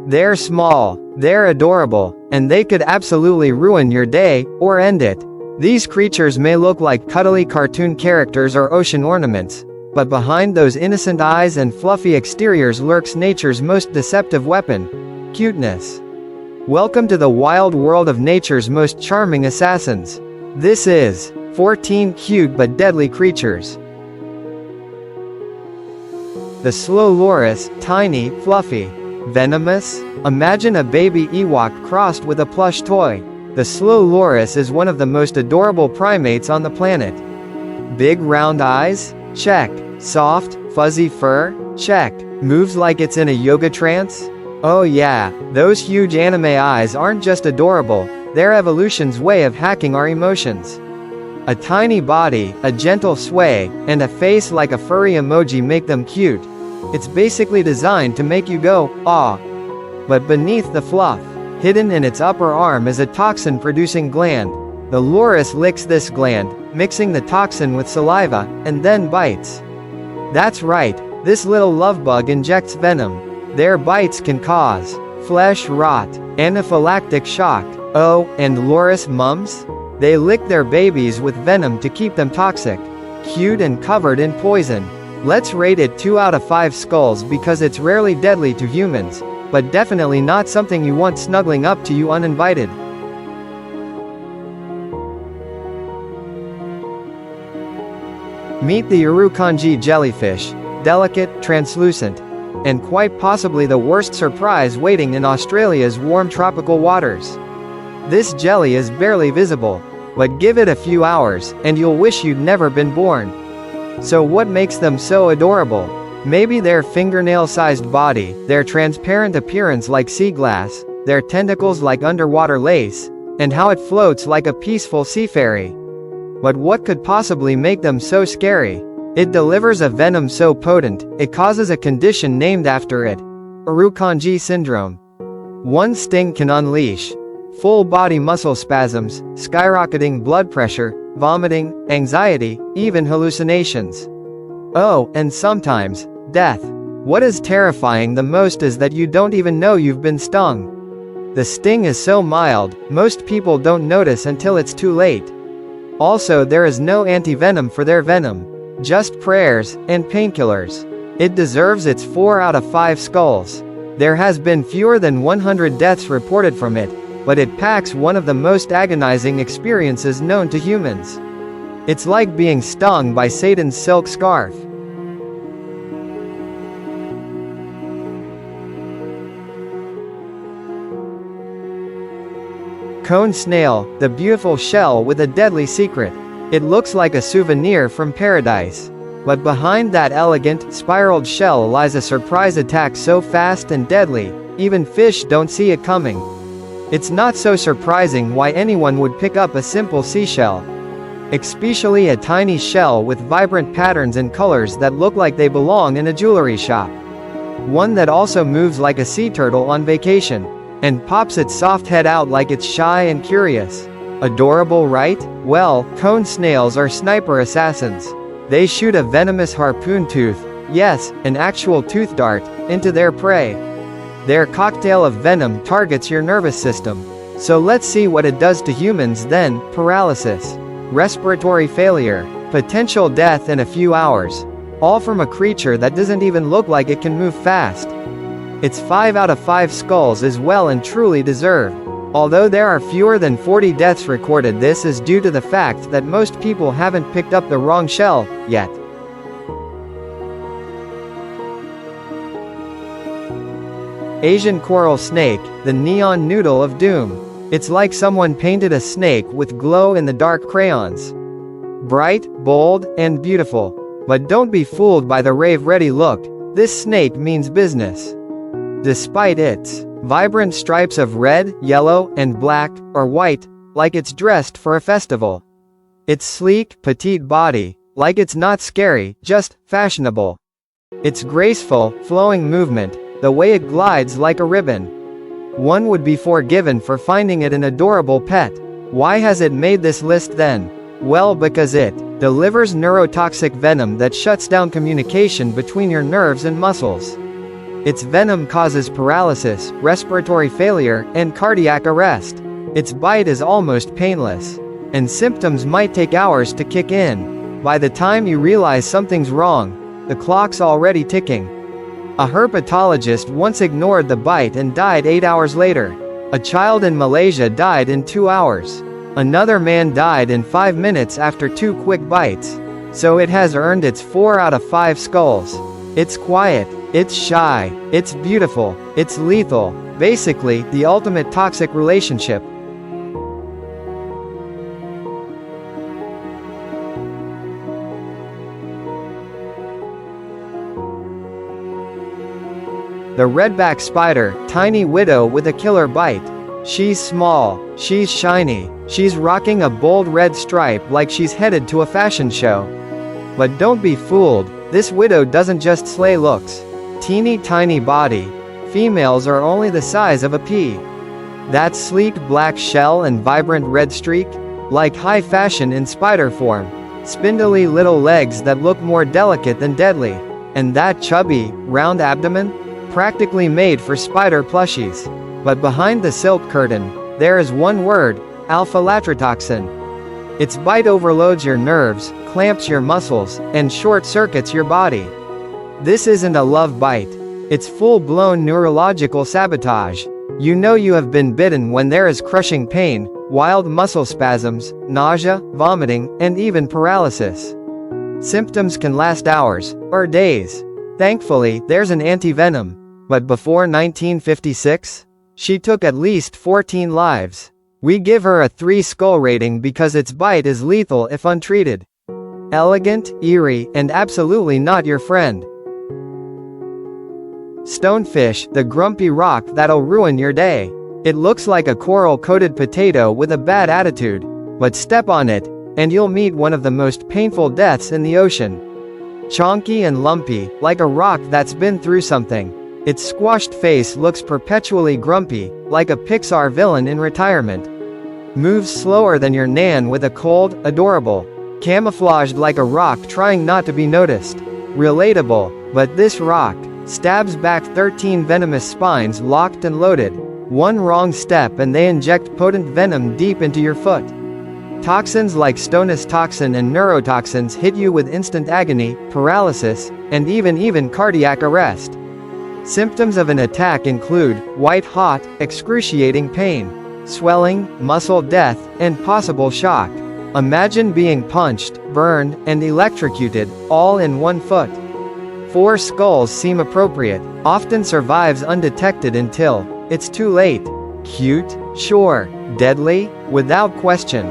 They're small, they're adorable, and they could absolutely ruin your day, or end it. These creatures may look like cuddly cartoon characters or ocean ornaments, but behind those innocent eyes and fluffy exteriors lurks nature's most deceptive weapon: cuteness. Welcome to the wild world of nature's most charming assassins. This is 14 cute but deadly creatures. The slow loris, tiny, fluffy, venomous. Imagine a baby Ewok crossed with a plush toy. The slow loris is one of the most adorable primates on the planet. Big round eyes? Check. Soft, fuzzy fur? Check. Moves like it's in a yoga trance? Oh yeah, those huge anime eyes aren't just adorable, they're evolution's way of hacking our emotions. A tiny body, a gentle sway, and a face like a furry emoji make them cute. It's basically designed to make you go, "Aw." But beneath the fluff, hidden in its upper arm is a toxin-producing gland. The loris licks this gland, mixing the toxin with saliva, and then bites. That's right, this little love bug injects venom. Their bites can cause flesh rot, anaphylactic shock, oh, and loris mums? They lick their babies with venom to keep them toxic. Cute and covered in poison. Let's rate it 2 out of 5 skulls because it's rarely deadly to humans, but definitely not something you want snuggling up to you uninvited. Meet the Irukandji jellyfish, delicate, translucent, and quite possibly the worst surprise waiting in Australia's warm tropical waters. This jelly is barely visible, but give it a few hours, and you'll wish you'd never been born. So what makes them so adorable? Maybe their fingernail-sized body, their transparent appearance like sea glass, their tentacles like underwater lace, and how it floats like a peaceful sea fairy. But what could possibly make them so scary? It delivers a venom so potent, it causes a condition named after it: Irukandji syndrome. One sting can unleash full body muscle spasms, skyrocketing blood pressure, vomiting, anxiety, even hallucinations. Oh, and sometimes, death. What is terrifying the most is that you don't even know you've been stung. The sting is so mild, most people don't notice until it's too late. Also, there is no anti-venom for their venom. Just prayers, and painkillers. It deserves its 4 out of 5 skulls. There has been fewer than 100 deaths reported from it, but it packs one of the most agonizing experiences known to humans. It's like being stung by Satan's silk scarf. Cone snail, the beautiful shell with a deadly secret. It looks like a souvenir from paradise. But behind that elegant, spiraled shell lies a surprise attack so fast and deadly, even fish don't see it coming. It's not so surprising why anyone would pick up a simple seashell. Especially a tiny shell with vibrant patterns and colors that look like they belong in a jewelry shop. One that also moves like a sea turtle on vacation, and pops its soft head out like it's shy and curious. Adorable, right? Well, cone snails are sniper assassins. They shoot a venomous harpoon tooth, yes, an actual tooth dart, into their prey. Their cocktail of venom targets your nervous system. So let's see what it does to humans then: paralysis, respiratory failure, potential death in a few hours. All from a creature that doesn't even look like it can move fast. Its 5 out of 5 skulls is well and truly deserved. Although there are fewer than 40 deaths recorded, this is due to the fact that most people haven't picked up the wrong shell yet. Asian coral snake, the neon noodle of doom. It's like someone painted a snake with glow-in-the-dark crayons. Bright, bold, and beautiful. But don't be fooled by the rave-ready look. This snake means business. Despite its vibrant stripes of red, yellow, and black, or white, like it's dressed for a festival. Its sleek, petite body, like it's not scary, just fashionable. Its graceful, flowing movement, the way it glides like a ribbon. One would be forgiven for finding it an adorable pet. Why has it made this list then? Well, because it delivers neurotoxic venom that shuts down communication between your nerves and muscles. Its venom causes paralysis, respiratory failure, and cardiac arrest. Its bite is almost painless. And symptoms might take hours to kick in. By the time you realize something's wrong, the clock's already ticking. A herpetologist once ignored the bite and died 8 hours later. A child in Malaysia died in 2 hours. Another man died in 5 minutes after 2 quick bites. So it has earned its 4 out of 5 skulls. It's quiet, it's shy, it's beautiful, it's lethal. Basically, the ultimate toxic relationship. The redback spider, tiny widow with a killer bite. She's small, she's shiny, she's rocking a bold red stripe like she's headed to a fashion show. But don't be fooled, this widow doesn't just slay looks. Teeny tiny body. Females are only the size of a pea. That sleek black shell and vibrant red streak? Like high fashion in spider form. Spindly little legs that look more delicate than deadly. And that chubby, round abdomen? Practically made for spider plushies. But behind the silk curtain, there is one word, alpha-latrotoxin. Its bite overloads your nerves, clamps your muscles, and short-circuits your body. This isn't a love bite. It's full-blown neurological sabotage. You know you have been bitten when there is crushing pain, wild muscle spasms, nausea, vomiting, and even paralysis. Symptoms can last hours, or days. Thankfully, there's an anti-venom. But before 1956? She took at least 14 lives. We give her a 3 skull rating because its bite is lethal if untreated. Elegant, eerie, and absolutely not your friend. Stonefish, the grumpy rock that'll ruin your day. It looks like a coral-coated potato with a bad attitude. But step on it, and you'll meet one of the most painful deaths in the ocean. Chonky and lumpy, like a rock that's been through something. Its squashed face looks perpetually grumpy, like a Pixar villain in retirement. Moves slower than your nan with a cold, adorable. Camouflaged like a rock trying not to be noticed. Relatable, but this rock stabs back 13 venomous spines locked and loaded. One wrong step and they inject potent venom deep into your foot. Toxins like stonus toxin and neurotoxins hit you with instant agony, paralysis, and even cardiac arrest. Symptoms of an attack include white-hot, excruciating pain, swelling, muscle death, and possible shock. Imagine being punched, burned, and electrocuted, all in one foot. 4 skulls seem appropriate, often survives undetected until it's too late. Cute? Sure. Deadly? Without question.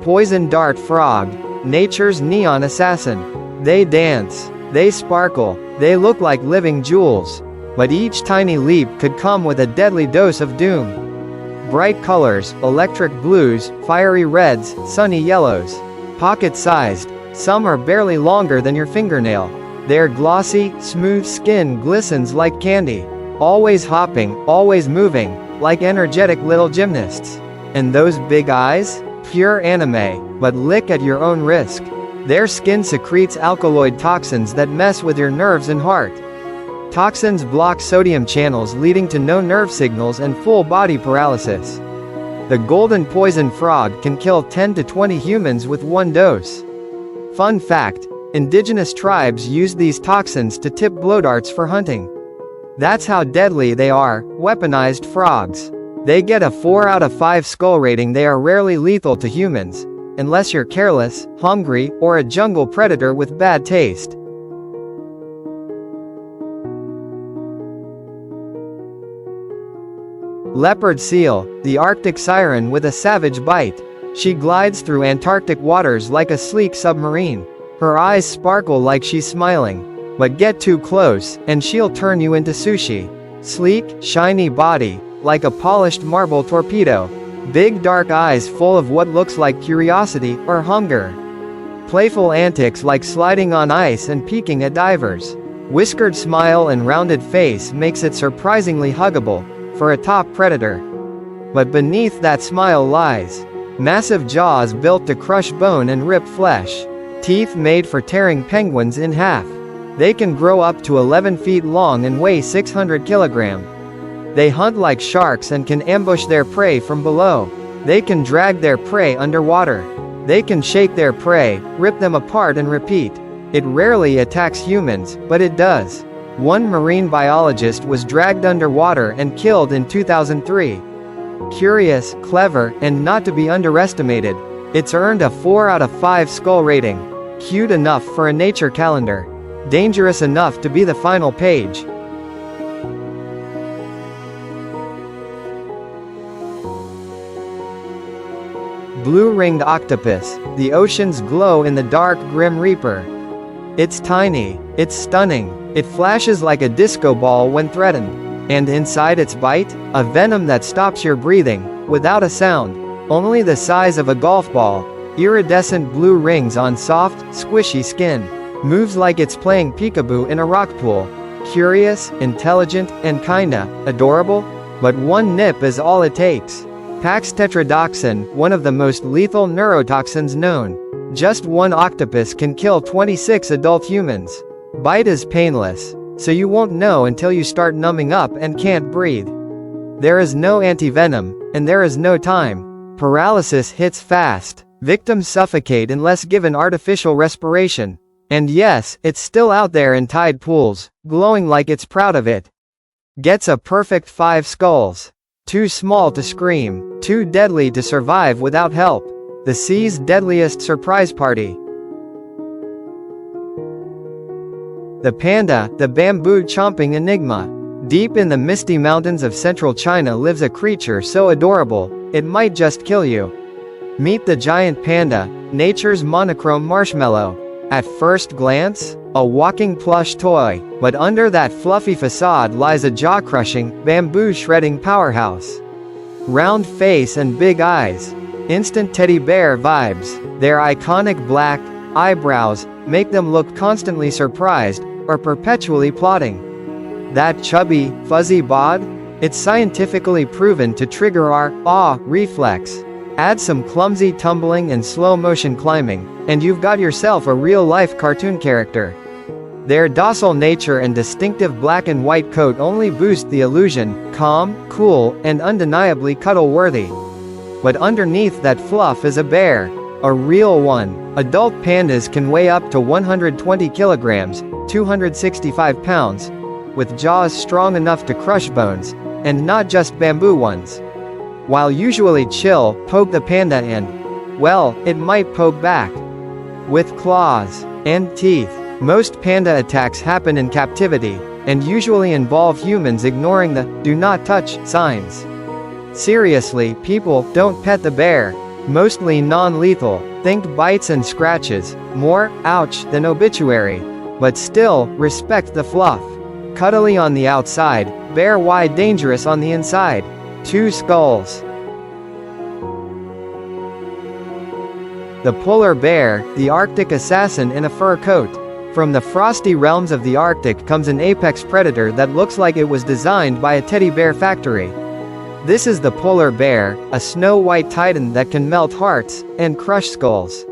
Poison dart frog, nature's neon assassin. They dance, they sparkle, they look like living jewels. But each tiny leap could come with a deadly dose of doom. Bright colors, electric blues, fiery reds, sunny yellows. Pocket-sized, some are barely longer than your fingernail. Their glossy, smooth skin glistens like candy. Always hopping, always moving, like energetic little gymnasts. And those big eyes? Pure anime, but lick at your own risk. Their skin secretes alkaloid toxins that mess with your nerves and heart. Toxins block sodium channels leading to no nerve signals and full body paralysis. The golden poison frog can kill 10 to 20 humans with 1 dose. Fun fact, indigenous tribes used these toxins to tip blow darts for hunting. That's how deadly they are, weaponized frogs. They get a 4 out of 5 skull rating. They are rarely lethal to humans. Unless you're careless, hungry, or a jungle predator with bad taste. Leopard seal, the Arctic siren with a savage bite. She glides through Antarctic waters like a sleek submarine. Her eyes sparkle like she's smiling. But get too close, and she'll turn you into sushi. Sleek, shiny body, like a polished marble torpedo. Big dark eyes full of what looks like curiosity or hunger. Playful antics like sliding on ice and peeking at divers. Whiskered smile and rounded face makes it surprisingly huggable for a top predator. But beneath that smile lies massive jaws built to crush bone and rip flesh. Teeth made for tearing penguins in half. They can grow up to 11 feet long and weigh 600 kilograms. They hunt like sharks and can ambush their prey from below. They can drag their prey underwater. They can shake their prey, rip them apart and repeat. It rarely attacks humans, but it does. One marine biologist was dragged underwater and killed in 2003. Curious, clever, and not to be underestimated, it's earned a 4 out of 5 skull rating. Cute enough for a nature calendar. Dangerous enough to be the final page. Blue-ringed octopus, the ocean's glow in the dark Grim Reaper. It's tiny, it's stunning, it flashes like a disco ball when threatened. And inside its bite, a venom that stops your breathing, without a sound. Only the size of a golf ball. Iridescent blue rings on soft, squishy skin. Moves like it's playing peekaboo in a rock pool. Curious, intelligent, and kinda adorable, but one nip is all it takes. Packs tetrodotoxin, one of the most lethal neurotoxins known. Just one octopus can kill 26 adult humans. Bite is painless, so you won't know until you start numbing up and can't breathe. There is no antivenom, and there is no time. Paralysis hits fast. Victims suffocate unless given artificial respiration. And yes, it's still out there in tide pools, glowing like it's proud of it. Gets a perfect 5 skulls. Too small to scream, too deadly to survive without help. The sea's deadliest surprise party. The panda, the bamboo-chomping enigma. Deep in the misty mountains of central China lives a creature so adorable, it might just kill you. Meet the giant panda, nature's monochrome marshmallow. At first glance, a walking plush toy, but under that fluffy facade lies a jaw-crushing, bamboo-shredding powerhouse. Round face and big eyes. Instant teddy bear vibes. Their iconic black eyebrows make them look constantly surprised, or perpetually plotting. That chubby, fuzzy bod? It's scientifically proven to trigger our awe reflex. Add some clumsy tumbling and slow-motion climbing, and you've got yourself a real-life cartoon character. Their docile nature and distinctive black and white coat only boost the illusion, calm, cool, and undeniably cuddle-worthy. But underneath that fluff is a bear. A real one. Adult pandas can weigh up to 120 kilograms, 265 pounds, with jaws strong enough to crush bones, and not just bamboo ones. While usually chill, poke the panda and, well, it might poke back. With claws and teeth. Most panda attacks happen in captivity, and usually involve humans ignoring the "do not touch" signs. Seriously, people, don't pet the bear. Mostly non-lethal, think bites and scratches, more ouch than obituary. But still, respect the fluff. Cuddly on the outside, bear-wide dangerous on the inside. 2 skulls. The polar bear, the Arctic assassin in a fur coat. From the frosty realms of the Arctic comes an apex predator that looks like it was designed by a teddy bear factory. This is the polar bear, a snow-white titan that can melt hearts and crush skulls.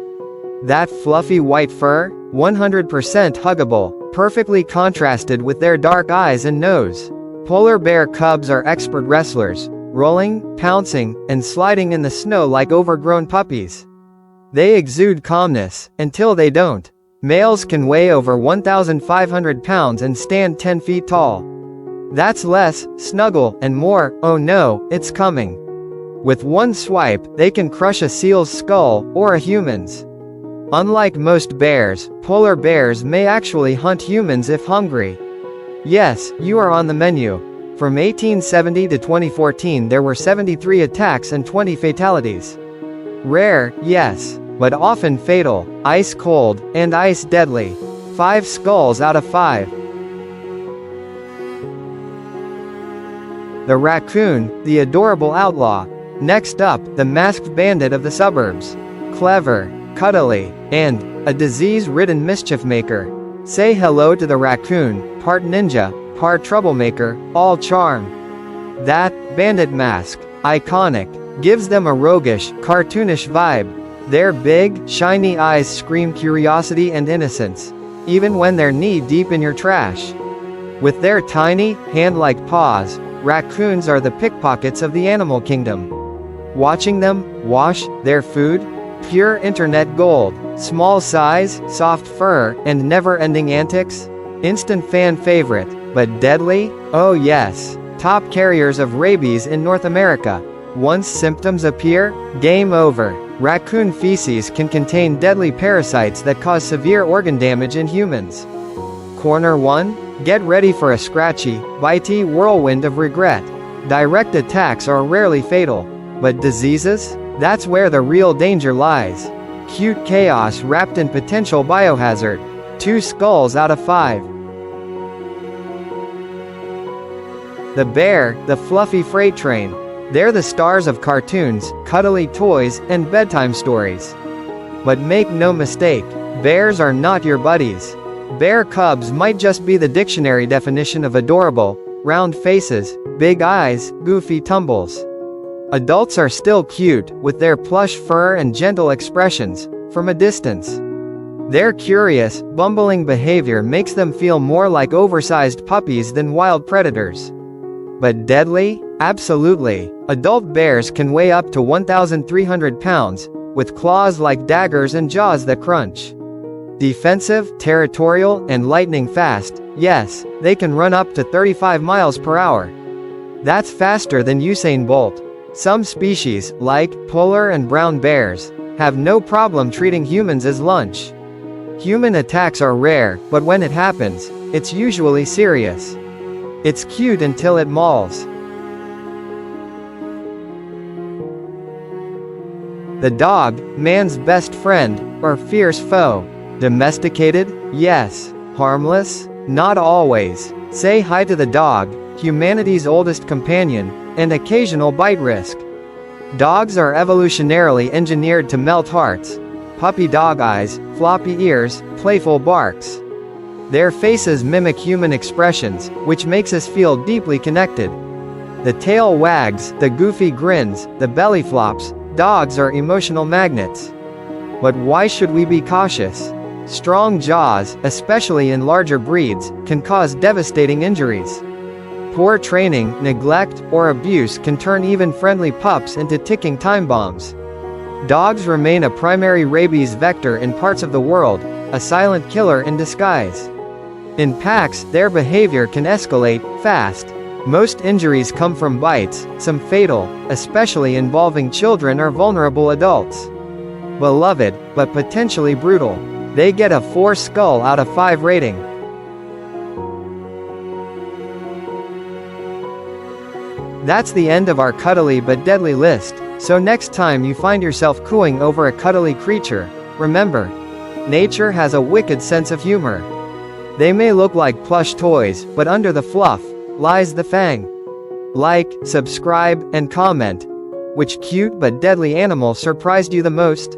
That fluffy white fur, 100% huggable, perfectly contrasted with their dark eyes and nose. Polar bear cubs are expert wrestlers, rolling, pouncing, and sliding in the snow like overgrown puppies. They exude calmness, until they don't. Males can weigh over 1,500 pounds and stand 10 feet tall. That's less, snuggle, and more, oh no, it's coming. With one swipe, they can crush a seal's skull, or a human's. Unlike most bears, polar bears may actually hunt humans if hungry. Yes, you are on the menu. From 1870 to 2014 there were 73 attacks and 20 fatalities. Rare, yes, but often fatal, ice cold, and ice deadly. 5 skulls out of 5. The raccoon, the adorable outlaw. Next up, the masked bandit of the suburbs. Clever, cuddly, and a disease-ridden mischief maker. Say hello to the raccoon, part ninja, part troublemaker, all charm. That bandit mask, iconic, gives them a roguish, cartoonish vibe. Their big, shiny eyes scream curiosity and innocence, even when they're knee-deep in your trash. With their tiny, hand-like paws, raccoons are the pickpockets of the animal kingdom. Watching them wash their food, pure internet gold, small size, soft fur, and never-ending antics, instant fan favorite, but deadly? Oh yes. Top carriers of rabies in North America. Once symptoms appear, game over. Raccoon feces can contain deadly parasites that cause severe organ damage in humans. Corner 1? Get ready for a scratchy, bitey whirlwind of regret. Direct attacks are rarely fatal. But diseases? That's where the real danger lies. Cute chaos wrapped in potential biohazard. 2 skulls out of 5. The bear, the fluffy freight train. They're the stars of cartoons, cuddly toys, and bedtime stories. But make no mistake, bears are not your buddies. Bear cubs might just be the dictionary definition of adorable, round faces, big eyes, goofy tumbles. Adults are still cute, with their plush fur and gentle expressions, from a distance. Their curious, bumbling behavior makes them feel more like oversized puppies than wild predators. But deadly? Absolutely. Adult bears can weigh up to 1,300 pounds, with claws like daggers and jaws that crunch. Defensive, territorial, and lightning fast, yes, they can run up to 35 miles per hour. That's faster than Usain Bolt. Some species, like polar and brown bears, have no problem treating humans as lunch. Human attacks are rare, but when it happens, it's usually serious. It's cute until it mauls. The dog, man's best friend, or fierce foe. Domesticated? Yes. Harmless? Not always. Say hi to the dog, humanity's oldest companion, and occasional bite risk. Dogs are evolutionarily engineered to melt hearts. Puppy dog eyes, floppy ears, playful barks. Their faces mimic human expressions, which makes us feel deeply connected. The tail wags, the goofy grins, the belly flops. Dogs are emotional magnets. But why should we be cautious? Strong jaws, especially in larger breeds, can cause devastating injuries. Poor training, neglect, or abuse can turn even friendly pups into ticking time bombs. Dogs remain a primary rabies vector in parts of the world, a silent killer in disguise. In packs, their behavior can escalate fast. Most injuries come from bites, some fatal, especially involving children or vulnerable adults. Beloved, but potentially brutal. They get a 4 skull out of 5 rating. That's the end of our cuddly but deadly list, so next time you find yourself cooing over a cuddly creature, remember, nature has a wicked sense of humor. They may look like plush toys, but under the fluff lies the fang. Like, subscribe, and comment. Which cute but deadly animal surprised you the most?